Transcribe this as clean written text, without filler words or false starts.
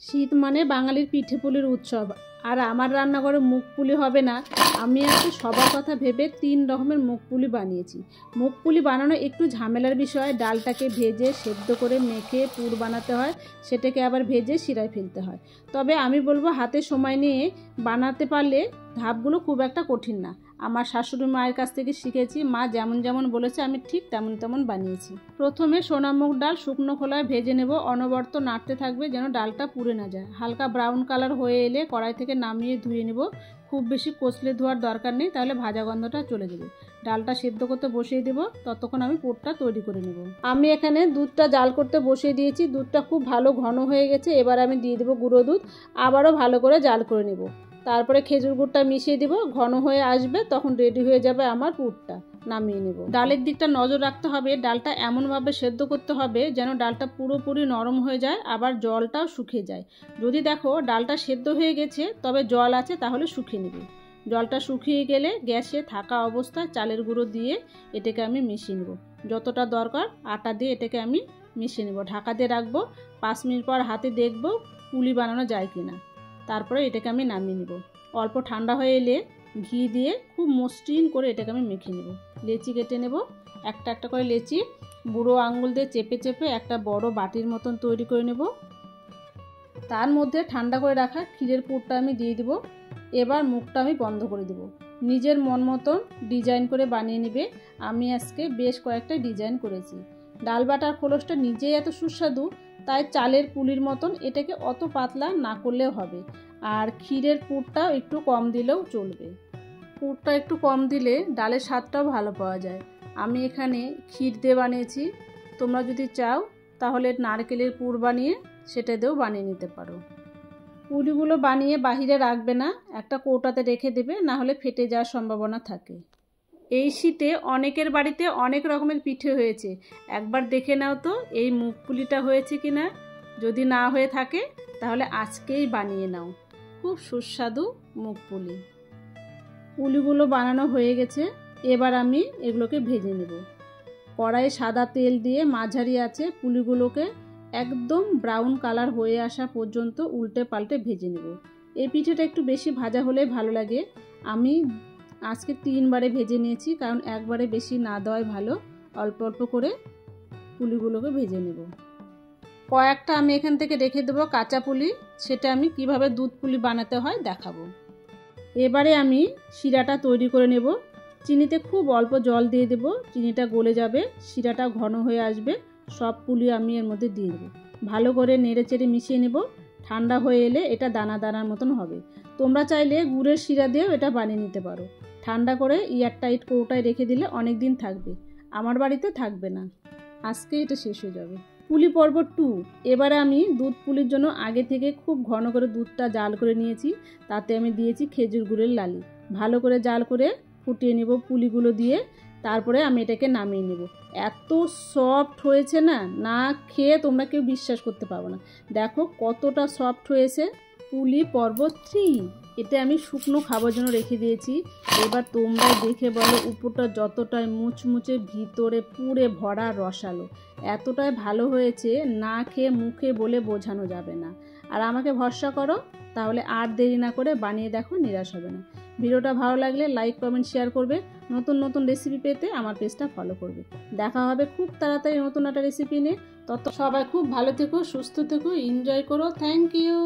শীত মানে বাঙালির পিঠেপুলির উৎসব। আর আমার রান্নাঘরে মুগ পুলি হবে না, আমি আজকে সবার কথা ভেবে 3 রকমের মুগ পুলি বানিয়েছি। মুগ পুলি বানানো একটু ঝামেলার বিষয়। ডালটাকে ভেজে সেদ্ধ করে মেখে পুর বানাতে হয়, সেটাকে আবার ভেজে শিরায় ফেলতে হয়। তবে আমি বলবো হাতে সময় নিয়ে বানাতে পারলে ধাপগুলো খুব একটা কঠিন না। আমার শাশুড়ি মায়ের কাছ থেকে শিখেছি, মা যেমন যেমন বলেছে আমি ঠিক তেমন তেমন বানিয়েছি। প্রথমে সোনা মুগ ডাল শুকনো খোলায় ভেজে নেব, অনবরত নাড়তে থাকবে যেন ডালটা পুড়ে না যায়। হালকা ব্রাউন কালার হয়ে এলে কড়াই থেকে নামিয়ে ধুয়ে নেব। খুব বেশি কষলে ধোয়ার দরকার নেই, তাহলে ভাজা গন্ধটা চলে যাবে। ডালটা সেদ্ধ করতে বসিয়ে দেব, ততক্ষণ আমি পুরটা তৈরি করে নেব। আমি এখানে দুধটা জাল করতে বসিয়ে দিয়েছি। দুধটা খুব ভালো ঘন হয়ে গেছে। এবার আমি দিয়ে দেবো গুঁড়ো দুধ, আবারও ভালো করে জাল করে নেব। তারপরে খেজুর গুড়টা মিশিয়ে দিব, ঘন হয়ে আসবে, তখন রেডি হয়ে যাবে আমার পুরটা। নামিয়ে নেব। ডালের দিকটা নজর রাখতে হবে, ডালটা এমনভাবে সেদ্ধ করতে হবে যেন ডালটা পুরোপুরি নরম হয়ে যায়, আবার জলটাও শুকিয়ে যায়। যদি দেখো ডালটা সেদ্ধ হয়ে গেছে তবে জল আছে, তাহলে শুকিয়ে নেবে। জলটা শুকিয়ে গেলে গ্যাসে থাকা অবস্থায় চালের গুঁড়ো দিয়ে এটাকে আমি মিশিয়ে নেব। যতটা দরকার আটা দিয়ে এটাকে আমি মিশিয়ে নেব। ঢাকা দিয়ে রাখবো। 5 মিনিট পর হাতে দেখবো পুলি বানানো যায় কিনা। তারপরে এটাকে আমি নামিয়ে নেব। অল্প ঠান্ডা হয়ে এলে ঘি দিয়ে খুব মসৃণ করে এটাকে আমি মেখে নেব। লেচি কেটে নেব, একটা একটা করে লেচি বুড়ো আঙুল দিয়ে চেপে চেপে একটা বড় বাটির মতন তৈরি করে নেব। তার মধ্যে ঠান্ডা করে রাখা ক্ষীরের পুরটা আমি দিয়ে দেব। এবার মুখটা আমি বন্ধ করে দেব। নিজের মন মতন ডিজাইন করে বানিয়ে নেবে। আমি আজকে বেশ কয়েকটা ডিজাইন করেছি। ডাল বাটার খোলসটা নিজেই এত সুস্বাদু, তাই চালের পুলির মতন এটাকে অত পাতলা না করলেও হবে। আর ক্ষীরের পুরটাও একটু কম দিলেও চলবে। পুরটা একটু কম দিলে ডালের স্বাদটাও ভালো পাওয়া যায়। আমি এখানে ক্ষীর দিয়ে বানিয়েছি, তোমরা যদি চাও তাহলে নারকেলের পুর বানিয়ে সেটা দিয়েও বানিয়ে নিতে পারো। পুলিগুলো বানিয়ে বাহিরে রাখবে না, একটা কৌটাতে রেখে দেবে, না হলে ফেটে যাওয়ার সম্ভাবনা থাকে। এই শীতে অনেকের বাড়িতে অনেক রকমের পিঠে হয়েছে, একবার দেখে নাও তো এই মুগ পুলিটা হয়েছে কিনা। যদি না হয়ে থাকে তাহলে আজকেই বানিয়ে নাও, খুব সুস্বাদু মুগ পুলি। পুলিগুলো বানানো হয়ে গেছে, এবার আমি এগুলোকে ভেজে নেব। কড়াইয়ে সাদা তেল দিয়ে মাঝারি আছে পুলিগুলোকে একদম ব্রাউন কালার হয়ে আসা পর্যন্ত উল্টে পাল্টে ভেজে নেব। এই পিঠেটা একটু বেশি ভাজা হলে ভালো লাগে। আমি আজকে 3 বারে ভেজে নিয়েছি, কারণ একবারে বেশি না দেওয়াই ভালো। অল্প অল্প করে পুলিগুলোকে ভেজে নেব। কয়েকটা আমি এখান থেকে রেখে দেবো কাঁচা পুলি, সেটা আমি কিভাবে দুধ পুলি বানাতে হয় দেখাবো। এবারে আমি শিরাটা তৈরি করে নেব। চিনিতে খুব অল্প জল দিয়ে দেব, চিনিটা গলে যাবে, শিরাটা ঘন হয়ে আসবে। সব পুলি আমি এর মধ্যে দিয়ে দেবো। ভালো করে নেড়ে চেড়ে মিশিয়ে নেব। ঠান্ডা হয়ে এলে এটা দানা দানার মতন হবে। তোমরা চাইলে গুড়ের শিরা দিয়েও এটা বানিয়ে নিতে পারো। ঠান্ডা করে এয়ারটাইট কৌটায় রেখে দিলে অনেক দিন থাকবে। আমার বাড়িতে থাকবে না, আজকে এটা শেষ হয়ে যাবে। পুলি পর্ব 2। এবারে আমি দুধ পুলির জন্য আগে থেকে খুব ঘন করে দুধটা জাল করে নিয়েছি। তাতে আমি দিয়েছি খেজুর গুড়ের লালি। ভালো করে জাল করে ফুটিয়ে নেব পুলিগুলো দিয়ে। তারপরে আমি এটাকে নামিয়ে নেব। এত সফট হয়েছে না, না খেয়ে তোমরা কেউ বিশ্বাস করতে পারবে না। দেখো কতটা সফট হয়েছে। পুলি পর্ব 3 এটা আমি শুকনো খাবার জন্য রেখে দিয়েছি। এবার তোমরা দেখে বলো উপরটা যতটাই মুচমুচে, ভিতরে পুরে ভরা রসালো। এতটাই ভালো হয়েছে, না খেয়ে মুখে বলে বোঝানো যাবে না। আর আমাকে ভরসা করো, তাহলে আর দেরি না করে বানিয়ে দেখো, নিরাশ হবে না। ভিডিওটা ভালো লাগলে লাইক কমেন্ট শেয়ার করবে। নতুন নতুন রেসিপি পেতে আমার পেজটা ফলো করবে। দেখা হবে খুব তাড়াতাড়ি নতুন একটা রেসিপি নিয়ে। তত সবাই খুব ভালো থেকো, সুস্থ থেকো, এনজয় করো। Thank you.